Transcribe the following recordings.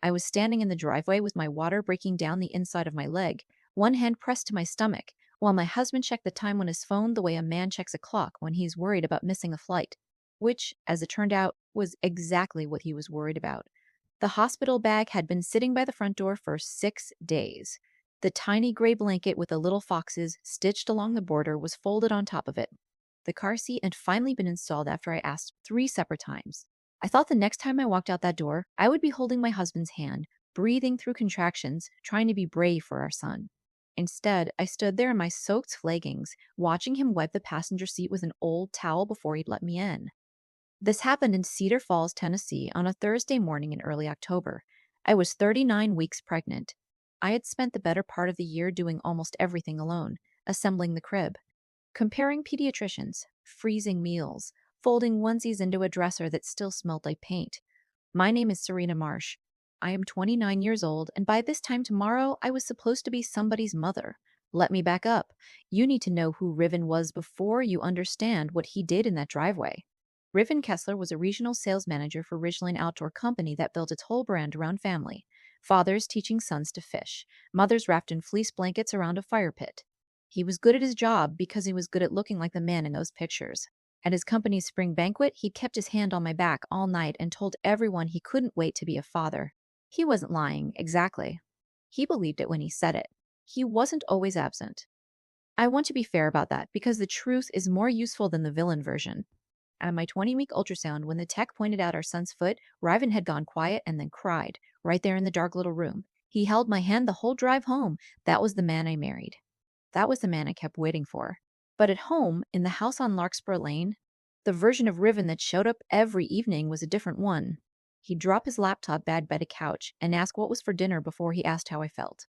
I was standing in the driveway with my water breaking down the inside of my leg, one hand pressed to my stomach, while my husband checked the time on his phone the way a man checks a clock when he's worried about missing a flight, which, as it turned out, was exactly what he was worried about. The hospital bag had been sitting by the front door for 6 days. The tiny gray blanket with the little foxes stitched along the border was folded on top of it. The car seat had finally been installed after I asked 3 separate times. I thought the next time I walked out that door, I would be holding my husband's hand, breathing through contractions, trying to be brave for our son. Instead, I stood there in my soaked leggings, watching him wipe the passenger seat with an old towel before he'd let me in. This happened in Cedar Falls, Tennessee, on a Thursday morning in early October. I was 39 weeks pregnant. I had spent the better part of the year doing almost everything alone, assembling the crib, comparing pediatricians, freezing meals, folding onesies into a dresser that still smelled like paint. My name is Serena Marsh. I am 29 years old, and by this time tomorrow, I was supposed to be somebody's mother. Let me back up. You need to know who Riven was before you understand what he did in that driveway. Riven Kessler was a regional sales manager for Ridgeline Outdoor Company that built its whole brand around family. Fathers teaching sons to fish, mothers wrapped in fleece blankets around a fire pit. He was good at his job because he was good at looking like the man in those pictures. At his company's spring banquet, he'd kept his hand on my back all night and told everyone he couldn't wait to be a father. He wasn't lying, exactly. He believed it when he said it. He wasn't always absent. I want to be fair about that because the truth is more useful than the villain version. At my 20-week ultrasound, when the tech pointed out our son's foot, Riven had gone quiet and then cried, right there in the dark little room. He held my hand the whole drive home. That was the man I married. That was the man I kept waiting for. But at home, in the house on Larkspur Lane, the version of Riven that showed up every evening was a different one. He'd drop his laptop bag by the couch and ask what was for dinner before he asked how I felt.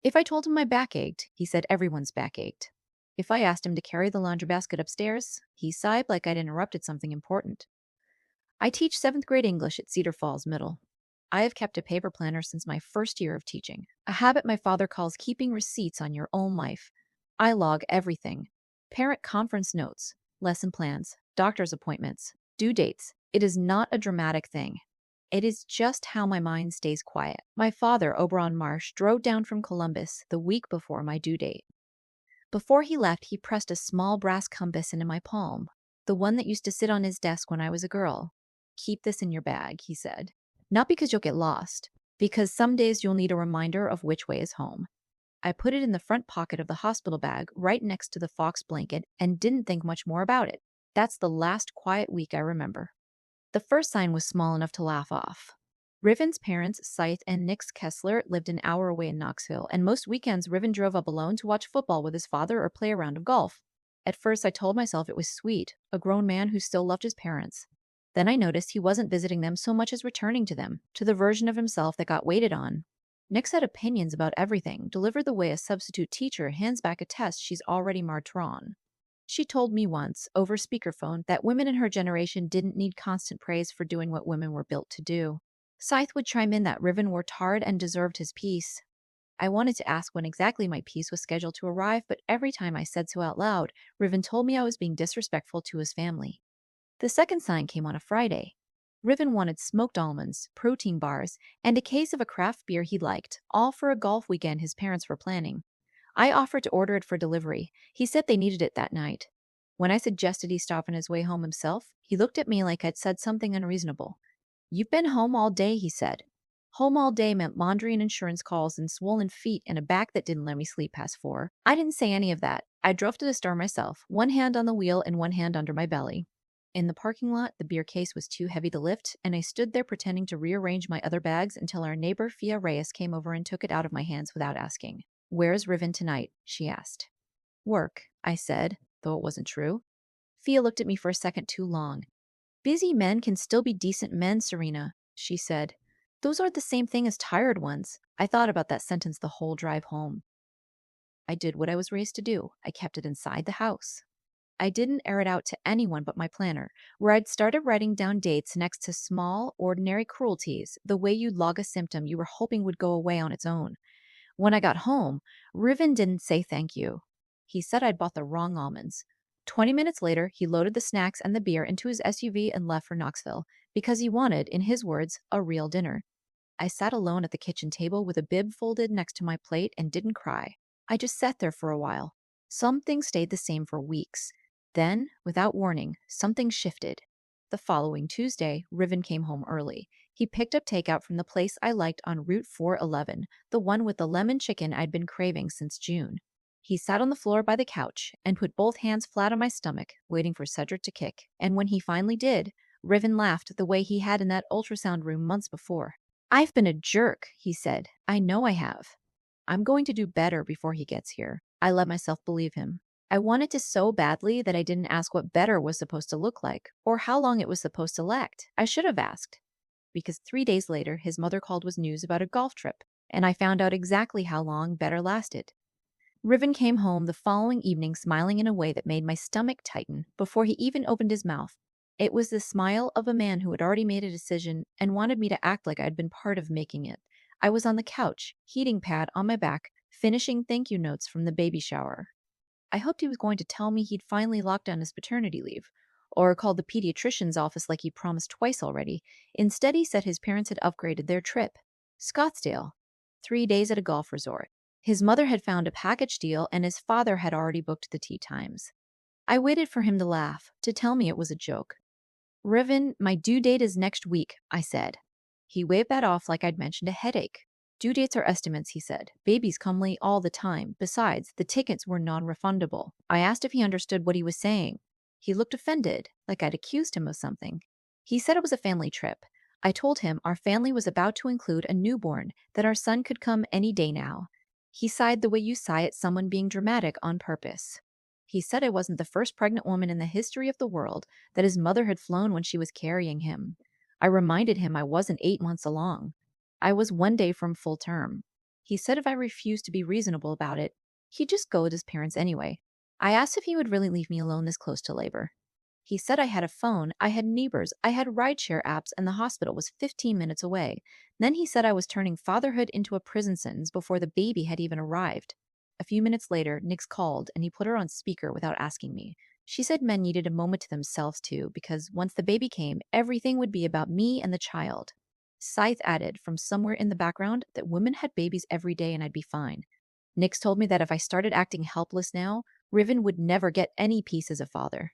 If I told him my back ached, he said everyone's back ached. If I asked him to carry the laundry basket upstairs, he sighed like I'd interrupted something important. I teach 7th grade English at Cedar Falls Middle. I have kept a paper planner since my first year of teaching, a habit my father calls keeping receipts on your own life. I log everything: parent conference notes, lesson plans, doctor's appointments, due dates. It is not a dramatic thing. It is just how my mind stays quiet. My father, Oberon Marsh, drove down from Columbus the week before my due date. Before he left, he pressed a small brass compass into my palm, the one that used to sit on his desk when I was a girl. Keep this in your bag, he said. Not because you'll get lost, because some days you'll need a reminder of which way is home. I put it in the front pocket of the hospital bag right next to the fox blanket and didn't think much more about it. That's the last quiet week I remember. The first sign was small enough to laugh off. Riven's parents, Scythe and Nix Kessler, lived an hour away in Knoxville, and most weekends Riven drove up alone to watch football with his father or play a round of golf. At first I told myself it was sweet, a grown man who still loved his parents. Then I noticed he wasn't visiting them so much as returning to them, to the version of himself that got waited on. Nix had opinions about everything, delivered the way a substitute teacher hands back a test she's already marked wrong. She told me once, over speakerphone, that women in her generation didn't need constant praise for doing what women were built to do. Scythe would chime in that Riven worked hard and deserved his peace. I wanted to ask when exactly my piece was scheduled to arrive, but every time I said so out loud, Riven told me I was being disrespectful to his family. The second sign came on a Friday. Riven wanted smoked almonds, protein bars, and a case of a craft beer he liked, all for a golf weekend his parents were planning. I offered to order it for delivery. He said they needed it that night. When I suggested he stop on his way home himself, he looked at me like I'd said something unreasonable. "You've been home all day," he said. Home all day meant laundry and insurance calls and swollen feet and a back that didn't let me sleep past 4. I didn't say any of that. I drove to the store myself, one hand on the wheel and one hand under my belly. In the parking lot, the beer case was too heavy to lift, and I stood there pretending to rearrange my other bags until our neighbor Fia Reyes came over and took it out of my hands without asking. "Where's Riven tonight?" she asked. "Work," I said, though it wasn't true. Fia looked at me for a second too long. "Busy men can still be decent men, Serena," she said. "Those aren't the same thing as tired ones." I thought about that sentence the whole drive home. I did what I was raised to do. I kept it inside the house. I didn't air it out to anyone but my planner, where I'd started writing down dates next to small, ordinary cruelties, the way you'd log a symptom you were hoping would go away on its own. When I got home, Riven didn't say thank you. He said I'd bought the wrong almonds. 20 minutes later, he loaded the snacks and the beer into his SUV and left for Knoxville, because he wanted, in his words, a real dinner. I sat alone at the kitchen table with a bib folded next to my plate and didn't cry. I just sat there for a while. Some things stayed the same for weeks. Then, without warning, something shifted. The following Tuesday, Riven came home early. He picked up takeout from the place I liked on Route 411, the one with the lemon chicken I'd been craving since June. He sat on the floor by the couch and put both hands flat on my stomach, waiting for Cedric to kick. And when he finally did, Riven laughed the way he had in that ultrasound room months before. "I've been a jerk," he said. "I know I have. I'm going to do better before he gets here." I let myself believe him. I wanted to so badly that I didn't ask what better was supposed to look like, or how long it was supposed to last. I should have asked. Because 3 days later, his mother called with news about a golf trip, and I found out exactly how long better lasted. Riven came home the following evening smiling in a way that made my stomach tighten before he even opened his mouth. It was the smile of a man who had already made a decision and wanted me to act like I'd been part of making it. I was on the couch, heating pad on my back, finishing thank you notes from the baby shower. I hoped he was going to tell me he'd finally locked down his paternity leave, or called the pediatrician's office like he promised twice already. Instead, he said his parents had upgraded their trip. Scottsdale. 3 days at a golf resort. His mother had found a package deal, and his father had already booked the tea times. I waited for him to laugh, to tell me it was a joke. "Riven, my due date is next week," I said. He waved that off like I'd mentioned a headache. "Due dates are estimates," he said. "Babies come late all the time. Besides, the tickets were non-refundable." I asked if he understood what he was saying. He looked offended, like I'd accused him of something. He said it was a family trip. I told him our family was about to include a newborn, that our son could come any day now. He sighed the way you sigh at someone being dramatic on purpose. He said I wasn't the first pregnant woman in the history of the world, that his mother had flown when she was carrying him. I reminded him I wasn't 8 months along. I was 1 day from full term. He said if I refused to be reasonable about it, he'd just go with his parents anyway. I asked if he would really leave me alone this close to labor. He said I had a phone, I had neighbors, I had rideshare apps, and the hospital was 15 minutes away. Then he said I was turning fatherhood into a prison sentence before the baby had even arrived. A few minutes later, Nix called, and he put her on speaker without asking me. She said men needed a moment to themselves too, because once the baby came, everything would be about me and the child. Scythe added, from somewhere in the background, that women had babies every day and I'd be fine. Nix told me that if I started acting helpless now, Riven would never get any peace as a father.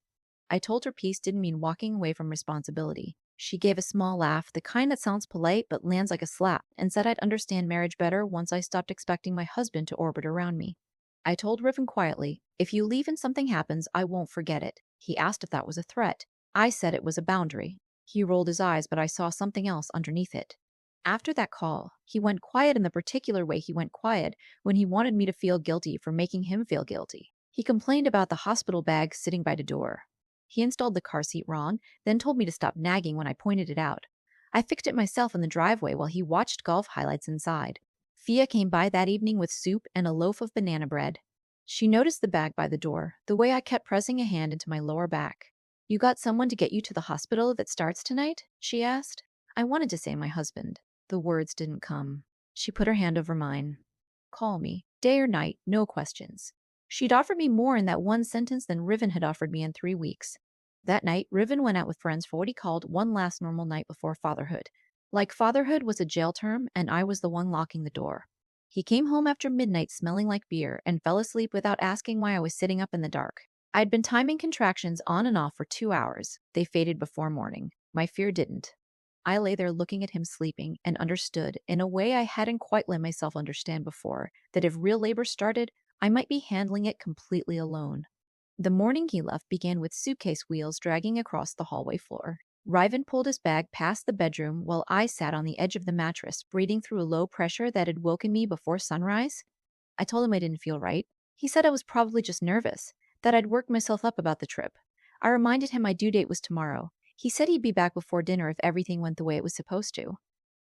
I told her peace didn't mean walking away from responsibility. She gave a small laugh, the kind that sounds polite but lands like a slap, and said I'd understand marriage better once I stopped expecting my husband to orbit around me. I told Riven quietly, "If you leave and something happens, I won't forget it." He asked if that was a threat. I said it was a boundary. He rolled his eyes, but I saw something else underneath it. After that call, he went quiet in the particular way he went quiet when he wanted me to feel guilty for making him feel guilty. He complained about the hospital bag sitting by the door. He installed the car seat wrong, then told me to stop nagging when I pointed it out. I fixed it myself in the driveway while he watched golf highlights inside. Fia came by that evening with soup and a loaf of banana bread. She noticed the bag by the door, the way I kept pressing a hand into my lower back. "You got someone to get you to the hospital that starts tonight?" she asked. I wanted to say my husband. The words didn't come. She put her hand over mine. "Call me, day or night, no questions." She'd offered me more in that one sentence than Riven had offered me in 3 weeks. That night, Riven went out with friends for what he called one last normal night before fatherhood. Like fatherhood was a jail term, and I was the one locking the door. He came home after midnight smelling like beer and fell asleep without asking why I was sitting up in the dark. I'd been timing contractions on and off for 2 hours. They faded before morning. My fear didn't. I lay there looking at him sleeping and understood, in a way I hadn't quite let myself understand before, that if real labor started, I might be handling it completely alone. The morning he left began with suitcase wheels dragging across the hallway floor. Riven pulled his bag past the bedroom while I sat on the edge of the mattress, breathing through a low pressure that had woken me before sunrise. I told him I didn't feel right. He said I was probably just nervous, that I'd worked myself up about the trip. I reminded him my due date was tomorrow. He said he'd be back before dinner if everything went the way it was supposed to.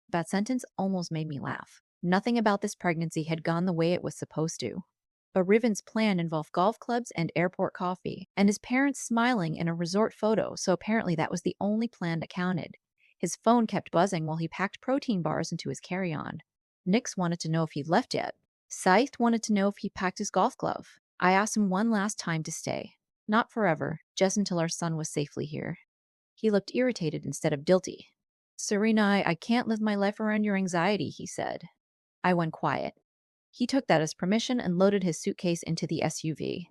That sentence almost made me laugh. Nothing about this pregnancy had gone the way it was supposed to. But Riven's plan involved golf clubs and airport coffee, and his parents smiling in a resort photo, so apparently that was the only plan that counted. His phone kept buzzing while he packed protein bars into his carry-on. Nix wanted to know if he'd left yet. Scythe wanted to know if he packed his golf glove. I asked him one last time to stay. Not forever, just until our son was safely here. He looked irritated instead of guilty. Serena, I can't live my life around your anxiety, he said. I went quiet. He took that as permission and loaded his suitcase into the SUV.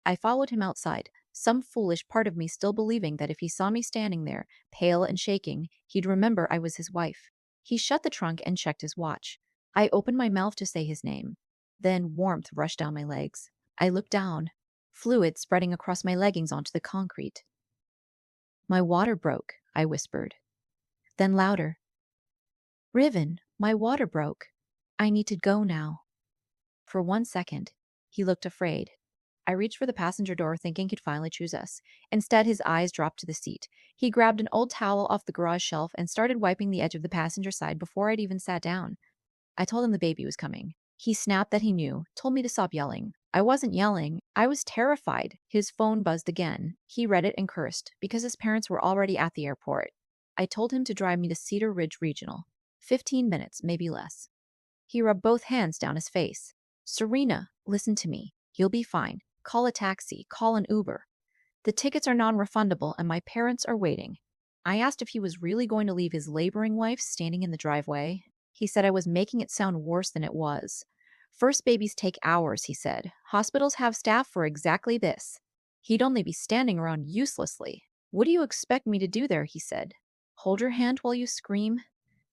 I followed him outside, some foolish part of me still believing that if he saw me standing there, pale and shaking, he'd remember I was his wife. He shut the trunk and checked his watch. I opened my mouth to say his name. Then warmth rushed down my legs. I looked down, fluid spreading across my leggings onto the concrete. My water broke, I whispered. Then louder. Riven, my water broke. I need to go now. For 1 second, he looked afraid. I reached for the passenger door thinking he'd finally choose us. Instead, his eyes dropped to the seat. He grabbed an old towel off the garage shelf and started wiping the edge of the passenger side before I'd even sat down. I told him the baby was coming. He snapped that he knew, told me to stop yelling. I wasn't yelling. I was terrified. His phone buzzed again. He read it and cursed, because his parents were already at the airport. I told him to drive me to Cedar Ridge Regional. 15 minutes, maybe less. He rubbed both hands down his face. Serena, listen to me. You'll be fine. Call a taxi. Call an Uber. The tickets are non-refundable and my parents are waiting. I asked if he was really going to leave his laboring wife standing in the driveway. He said I was making it sound worse than it was. First babies take hours, he said. Hospitals have staff for exactly this. He'd only be standing around uselessly. What do you expect me to do there, he said. Hold your hand while you scream?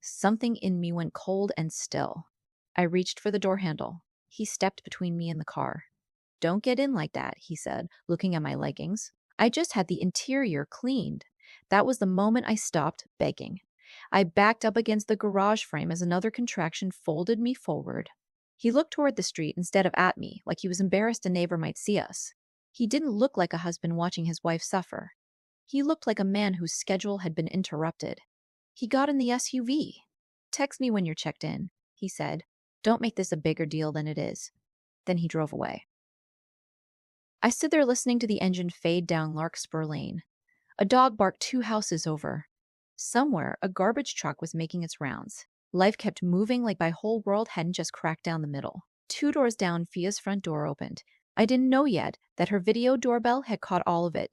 Something in me went cold and still. I reached for the door handle. He stepped between me and the car. Don't get in like that, he said, looking at my leggings. I just had the interior cleaned. That was the moment I stopped begging. I backed up against the garage frame as another contraction folded me forward. He looked toward the street instead of at me, like he was embarrassed a neighbor might see us. He didn't look like a husband watching his wife suffer. He looked like a man whose schedule had been interrupted. He got in the SUV. Text me when you're checked in, he said. Don't make this a bigger deal than it is. Then he drove away. I stood there listening to the engine fade down Larkspur Lane. A dog barked 2 houses over. Somewhere, a garbage truck was making its rounds. Life kept moving like my whole world hadn't just cracked down the middle. 2 doors down, Fia's front door opened. I didn't know yet that her video doorbell had caught all of it.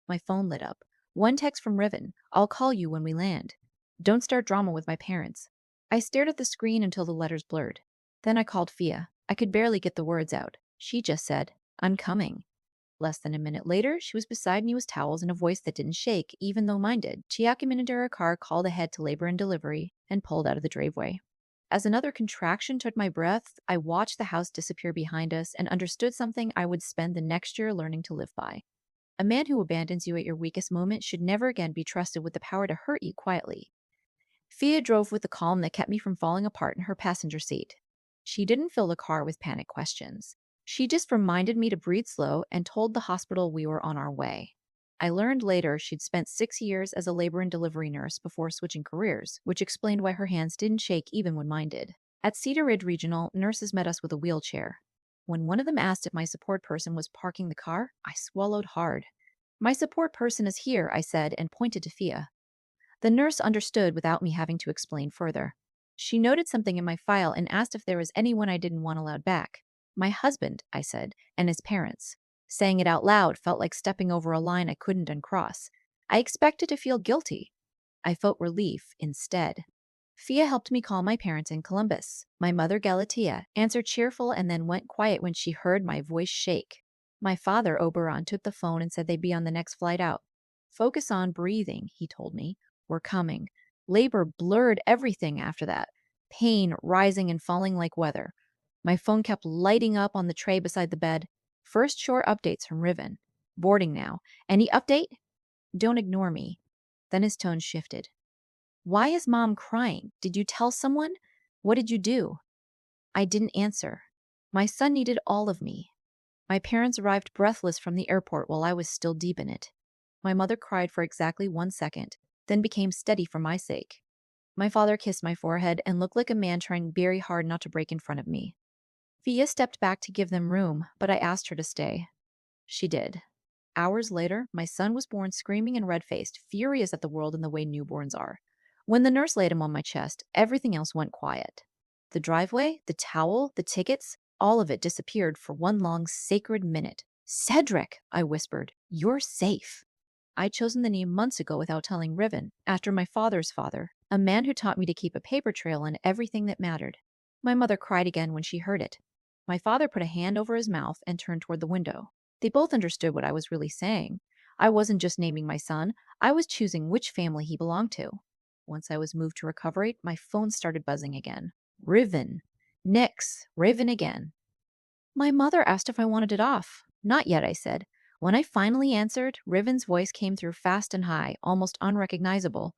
My phone lit up. One text from Riven. I'll call you when we land. Don't start drama with my parents. I stared at the screen until the letters blurred. Then I called Fia. I could barely get the words out. She just said, I'm coming. Less than a minute later, she was beside me with towels and a voice that didn't shake, even though mine did. She into her car, called ahead to labor and delivery, and pulled out of the driveway. As another contraction took my breath, I watched the house disappear behind us and understood something I would spend the next year learning to live by. A man who abandons you at your weakest moment should never again be trusted with the power to hurt you quietly. Fia drove with the calm that kept me from falling apart in her passenger seat. She didn't fill the car with panic questions. She just reminded me to breathe slow and told the hospital we were on our way. I learned later she'd spent 6 years as a labor and delivery nurse before switching careers, which explained why her hands didn't shake even when mine did. At Cedar Ridge Regional, nurses met us with a wheelchair. When one of them asked if my support person was parking the car, I swallowed hard. My support person is here, I said, and pointed to Fia. The nurse understood without me having to explain further. She noted something in my file and asked if there was anyone I didn't want allowed back. My husband, I said, and his parents. Saying it out loud felt like stepping over a line I couldn't uncross. I expected to feel guilty. I felt relief instead. Fia helped me call my parents in Columbus. My mother, Galatea, answered cheerful and then went quiet when she heard my voice shake. My father, Oberon, took the phone and said they'd be on the next flight out. Focus on breathing, he told me. We're coming. Labor blurred everything after that. Pain rising and falling like weather. My phone kept lighting up on the tray beside the bed. First short updates from Riven. Boarding now. Any update? Don't ignore me. Then his tone shifted. Why is Mom crying? Did you tell someone? What did you do? I didn't answer. My son needed all of me. My parents arrived breathless from the airport while I was still deep in it. My mother cried for exactly 1 second, then became steady for my sake. My father kissed my forehead and looked like a man trying very hard not to break in front of me. Fia stepped back to give them room, but I asked her to stay. She did. Hours later, my son was born screaming and red-faced, furious at the world and the way newborns are. When the nurse laid him on my chest, everything else went quiet. The driveway, the towel, the tickets, all of it disappeared for one long sacred minute. Cedric, I whispered, you're safe. I'd chosen the name months ago without telling Riven, after my father's father, A man who taught me to keep a paper trail on everything that mattered. My mother cried again when she heard it. My father put a hand over his mouth and turned toward the window. They both understood what I was really saying. I wasn't just naming my son, I was choosing which family he belonged to. Once I was moved to recovery, my phone started buzzing again. Riven. Nix. Riven again. My mother asked if I wanted it off. Not yet, I said. When I finally answered, Riven's voice came through fast and high, almost unrecognizable.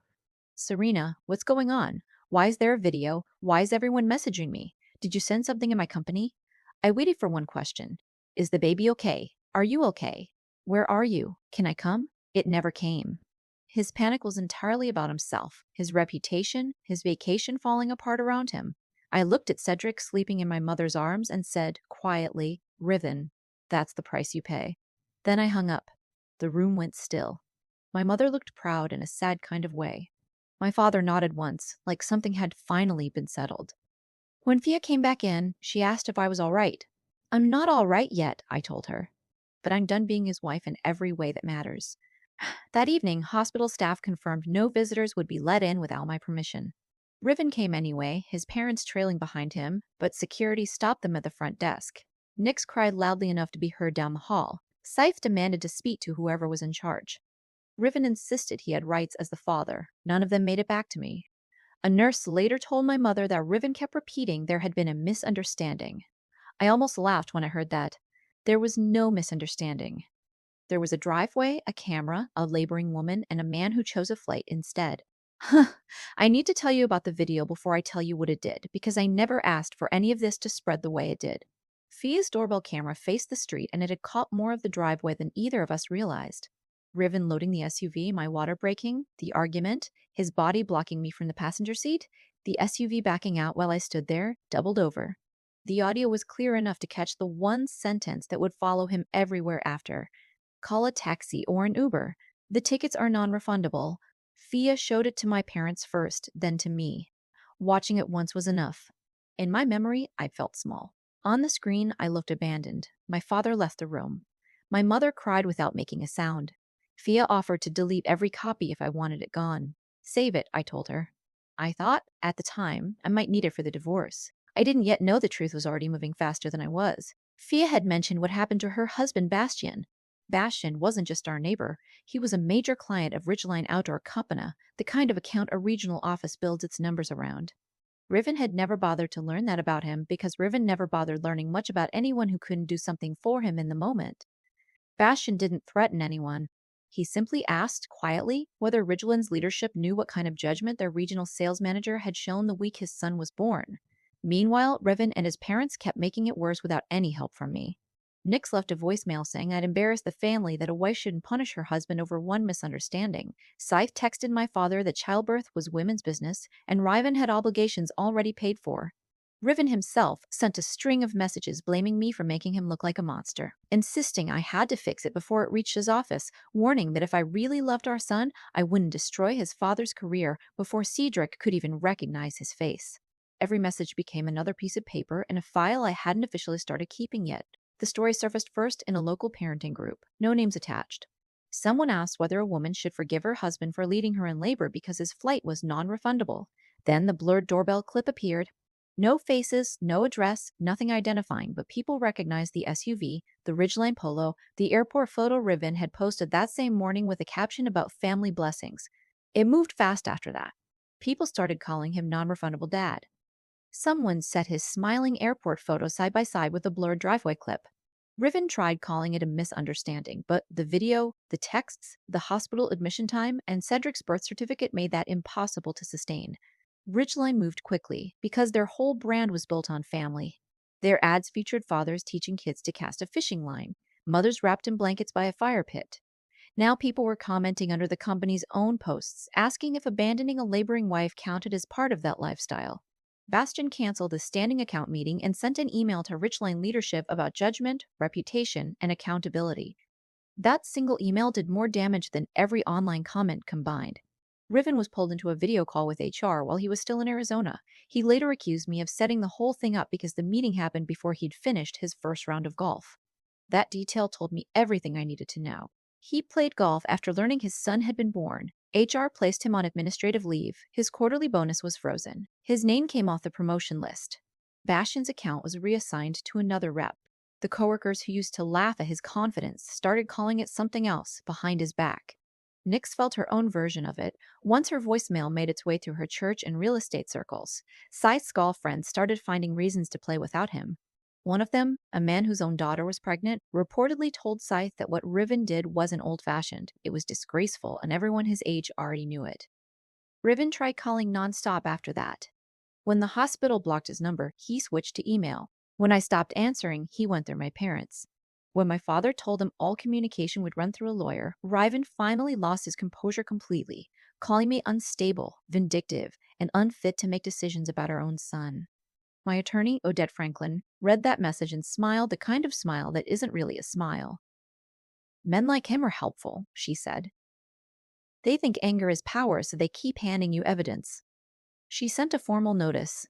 Serena, what's going on? Why is there a video? Why is everyone messaging me? Did you send something in my company? I waited for one question. Is the baby okay? Are you okay? Where are you? Can I come? It never came. His panic was entirely about himself, his reputation, his vacation falling apart around him. I looked at Cedric sleeping in my mother's arms and said, quietly, Riven, that's the price you pay. Then I hung up. The room went still. My mother looked proud in a sad kind of way. My father nodded once, like something had finally been settled. When Fia came back in, she asked if I was all right. I'm not all right yet, I told her. But I'm done being his wife in every way that matters. That evening, hospital staff confirmed no visitors would be let in without my permission. Riven came anyway, his parents trailing behind him, but security stopped them at the front desk. Nix cried loudly enough to be heard down the hall. Scythe demanded to speak to whoever was in charge. Riven insisted he had rights as the father. None of them made it back to me. A nurse later told my mother that Riven kept repeating there had been a misunderstanding. I almost laughed when I heard that. There was no misunderstanding. There was a driveway, a camera, a laboring woman, and a man who chose a flight instead. I need to tell you about the video before I tell you what it did, because I never asked for any of this to spread the way it did. Fia's doorbell camera faced the street, and it had caught more of the driveway than either of us realized. Riven loading the SUV, my water breaking, the argument, his body blocking me from the passenger seat, the SUV backing out while I stood there, doubled over. The audio was clear enough to catch the one sentence that would follow him everywhere after. Call a taxi or an Uber. The tickets are non-refundable. Fia showed it to my parents first, then to me. Watching it once was enough. In my memory, I felt small. On the screen, I looked abandoned. My father left the room. My mother cried without making a sound. Fia offered to delete every copy if I wanted it gone. Save it, I told her. I thought, at the time, I might need it for the divorce. I didn't yet know the truth was already moving faster than I was. Fia had mentioned what happened to her husband, Bastian. Bastian wasn't just our neighbor. He was a major client of Ridgeline Outdoor Company, the kind of account a regional office builds its numbers around. Riven had never bothered to learn that about him because Riven never bothered learning much about anyone who couldn't do something for him in the moment. Bastian didn't threaten anyone. He simply asked, quietly, whether Ridgeline's leadership knew what kind of judgment their regional sales manager had shown the week his son was born. Meanwhile, Riven and his parents kept making it worse without any help from me. Nix left a voicemail saying I'd embarrassed the family, that a wife shouldn't punish her husband over one misunderstanding. Scythe texted my father that childbirth was women's business, and Riven had obligations already paid for. Riven himself sent a string of messages blaming me for making him look like a monster, insisting I had to fix it before it reached his office, warning that if I really loved our son, I wouldn't destroy his father's career before Cedric could even recognize his face. Every message became another piece of paper in a file I hadn't officially started keeping yet. The story surfaced first in a local parenting group, no names attached. Someone asked whether a woman should forgive her husband for leading her in labor because his flight was non-refundable. Then the blurred doorbell clip appeared. No faces, no address, nothing identifying, but people recognized the SUV, the Ridgeline Polo, the airport photo Riven had posted that same morning with a caption about family blessings. It moved fast after that. People started calling him non-refundable dad. Someone set his smiling airport photo side by side with a blurred driveway clip. Riven tried calling it a misunderstanding, but the video, the texts, the hospital admission time, and Cedric's birth certificate made that impossible to sustain. Ridgeline moved quickly because their whole brand was built on family. Their ads featured fathers teaching kids to cast a fishing line, mothers wrapped in blankets by a fire pit. Now people were commenting under the company's own posts, asking if abandoning a laboring wife counted as part of that lifestyle. Bastian canceled a standing account meeting and sent an email to Ridgeline leadership about judgment, reputation, and accountability. That single email did more damage than every online comment combined. Riven was pulled into a video call with HR while he was still in Arizona. He later accused me of setting the whole thing up because the meeting happened before he'd finished his first round of golf. That detail told me everything I needed to know. He played golf after learning his son had been born, HR placed him on administrative leave. His quarterly bonus was frozen. His name came off the promotion list. Bastian's account was reassigned to another rep. The coworkers who used to laugh at his confidence started calling it something else behind his back. Nix felt her own version of it once her voicemail made its way through her church and real estate circles. Scythe's golf friends started finding reasons to play without him. One of them, a man whose own daughter was pregnant, reportedly told Scythe that what Riven did wasn't old-fashioned. It was disgraceful, and everyone his age already knew it. Riven tried calling nonstop after that. When the hospital blocked his number, he switched to email. When I stopped answering, he went through my parents. When my father told him all communication would run through a lawyer, Riven finally lost his composure completely, calling me unstable, vindictive, and unfit to make decisions about our own son. My attorney, Odette Franklin, read that message and smiled the kind of smile that isn't really a smile. Men like him are helpful, she said. They think anger is power, so they keep handing you evidence. She sent a formal notice.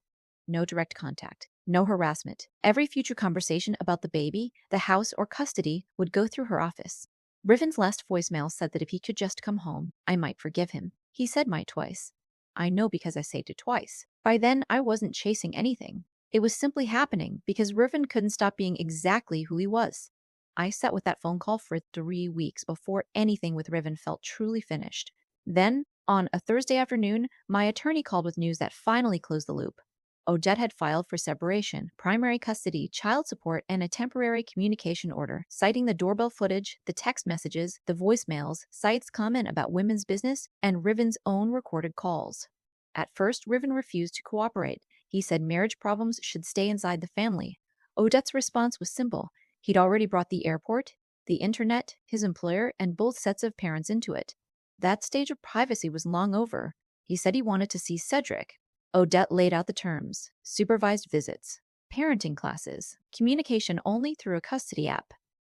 No direct contact. No harassment. Every future conversation about the baby, the house, or custody would go through her office. Riven's last voicemail said that if he could just come home, I might forgive him. He said might twice. I know because I saved it twice. By then, I wasn't chasing anything. It was simply happening because Riven couldn't stop being exactly who he was. I sat with that phone call for 3 weeks before anything with Riven felt truly finished. Then, on a Thursday afternoon, my attorney called with news that finally closed the loop. Odette had filed for separation, primary custody, child support, and a temporary communication order, citing the doorbell footage, the text messages, the voicemails, Scythe's comment about women's business, and Riven's own recorded calls. At first, Riven refused to cooperate. He said marriage problems should stay inside the family. Odette's response was simple. He'd already brought the airport, the internet, his employer, and both sets of parents into it. That stage of privacy was long over. He said he wanted to see Cedric. Odette laid out the terms: supervised visits, parenting classes, communication only through a custody app.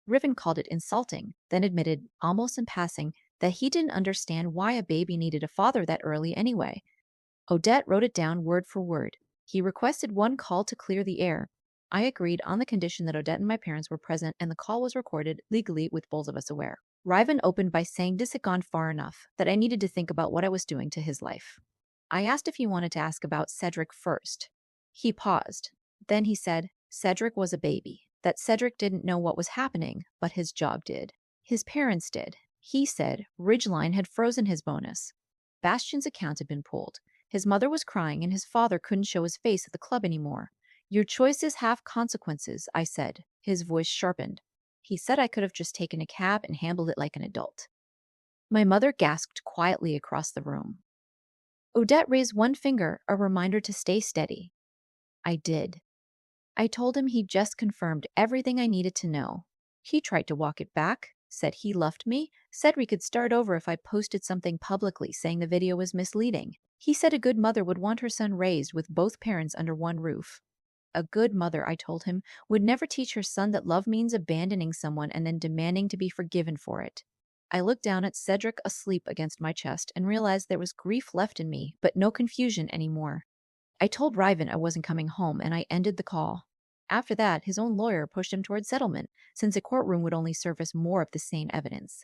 Riven called it insulting, then admitted, almost in passing, that he didn't understand why a baby needed a father that early anyway. Odette wrote it down word for word. He requested one call to clear the air. I agreed on the condition that Odette and my parents were present and the call was recorded legally with both of us aware. Riven opened by saying this had gone far enough, that I needed to think about what I was doing to his life. I asked if he wanted to ask about Cedric first. He paused. Then he said, Cedric was a baby, that Cedric didn't know what was happening, but his job did. His parents did. He said Ridgeline had frozen his bonus. Bastian's account had been pulled. His mother was crying and his father couldn't show his face at the club anymore. Your choices have consequences, I said. His voice sharpened. He said I could have just taken a cab and handled it like an adult. My mother gasped quietly across the room. Odette raised one finger, a reminder to stay steady. I did. I told him he'd just confirmed everything I needed to know. He tried to walk it back, said he loved me, said we could start over if I posted something publicly saying the video was misleading. He said a good mother would want her son raised with both parents under one roof. A good mother, I told him, would never teach her son that love means abandoning someone and then demanding to be forgiven for it. I looked down at Cedric asleep against my chest and realized there was grief left in me, but no confusion anymore. I told Riven I wasn't coming home, and I ended the call. After that, his own lawyer pushed him toward settlement, since a courtroom would only surface more of the same evidence.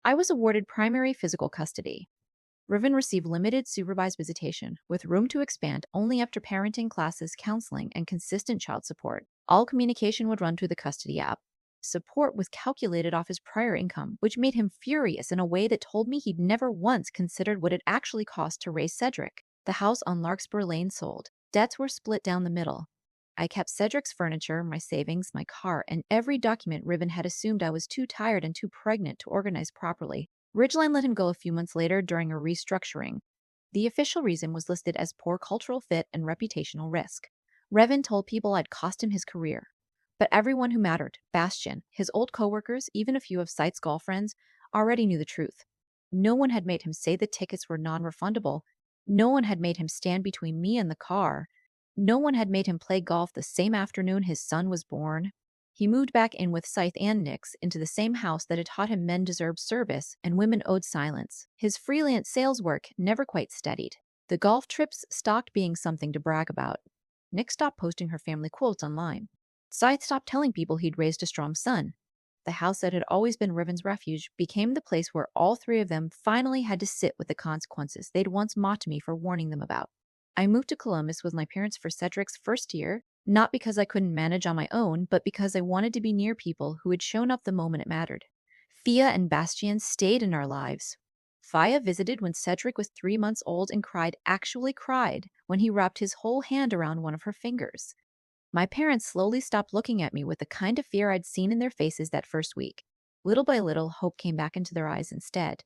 I was awarded primary physical custody. Riven received limited supervised visitation, with room to expand only after parenting classes, counseling, and consistent child support. All communication would run through the custody app. Support was calculated off his prior income, which made him furious in a way that told me he'd never once considered what it actually cost to raise Cedric. The house on Larkspur Lane sold. Debts were split down the middle. I kept Cedric's furniture, my savings, my car, and every document Riven had assumed I was too tired and too pregnant to organize properly. Ridgeline let him go a few months later during a restructuring. The official reason was listed as poor cultural fit and reputational risk. Riven told people I'd cost him his career. But everyone who mattered, Bastian, his old coworkers, even a few of Scythe's golf friends, already knew the truth. No one had made him say the tickets were non-refundable. No one had made him stand between me and the car. No one had made him play golf the same afternoon his son was born. He moved back in with Scythe and Nix into the same house that had taught him men deserved service and women owed silence. His freelance sales work never quite steadied. The golf trips stopped being something to brag about. Nix stopped posting her family quotes online. Scythe stopped telling people he'd raised a strong son. The house that had always been Riven's refuge became the place where all three of them finally had to sit with the consequences they'd once mocked me for warning them about. I moved to Columbus with my parents for Cedric's first year, not because I couldn't manage on my own, but because I wanted to be near people who had shown up the moment it mattered. Fia and Bastian stayed in our lives. Fia visited when Cedric was 3 months old and cried, actually cried, when he wrapped his whole hand around one of her fingers. My parents slowly stopped looking at me with the kind of fear I'd seen in their faces that first week. Little by little, hope came back into their eyes instead.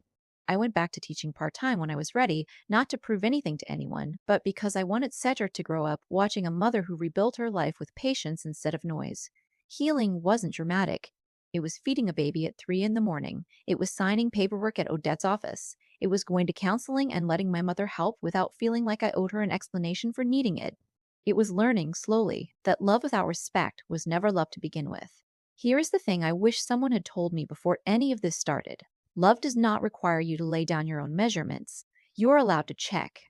I went back to teaching part time when I was ready, not to prove anything to anyone, but because I wanted Cedric to grow up watching a mother who rebuilt her life with patience instead of noise. Healing wasn't dramatic. It was feeding a baby at 3 in the morning. It was signing paperwork at Odette's office. It was going to counseling and letting my mother help without feeling like I owed her an explanation for needing it. It was learning, slowly, that love without respect was never love to begin with. Here is the thing I wish someone had told me before any of this started. Love does not require you to lay down your own measurements. You are allowed to check.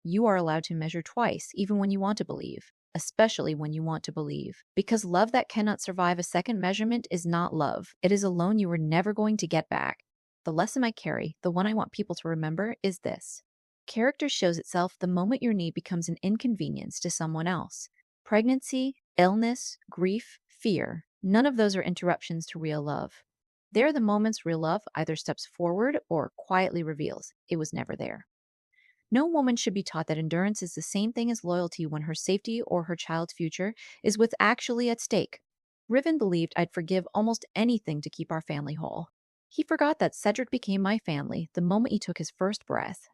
You are allowed to measure twice, even when you want to believe, especially when you want to believe. Because love that cannot survive a second measurement is not love. It is a loan you are never going to get back. The lesson I carry, the one I want people to remember, is this. Character shows itself the moment your need becomes an inconvenience to someone else. Pregnancy, illness, grief, fear, none of those are interruptions to real love. They're the moments real love either steps forward or quietly reveals it was never there. No woman should be taught that endurance is the same thing as loyalty when her safety or her child's future is what's actually at stake. Riven believed I'd forgive almost anything to keep our family whole. He forgot that Cedric became my family the moment he took his first breath.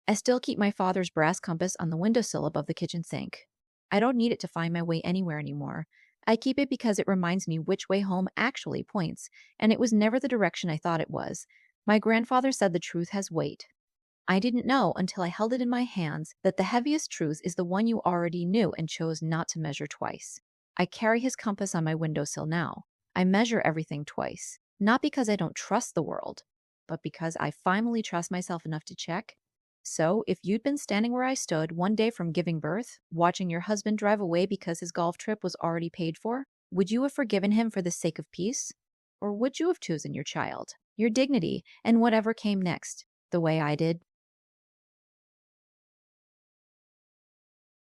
I still keep my father's brass compass on the windowsill above the kitchen sink. I don't need it to find my way anywhere anymore. I keep it because it reminds me which way home actually points, and it was never the direction I thought it was. My grandfather said the truth has weight. I didn't know until I held it in my hands that the heaviest truth is the one you already knew and chose not to measure twice. I carry his compass on my windowsill now. I measure everything twice, not because I don't trust the world, but because I finally trust myself enough to check. So, if you'd been standing where I stood one day from giving birth, watching your husband drive away because his golf trip was already paid for, would you have forgiven him for the sake of peace? Or would you have chosen your child, your dignity, and whatever came next, the way I did?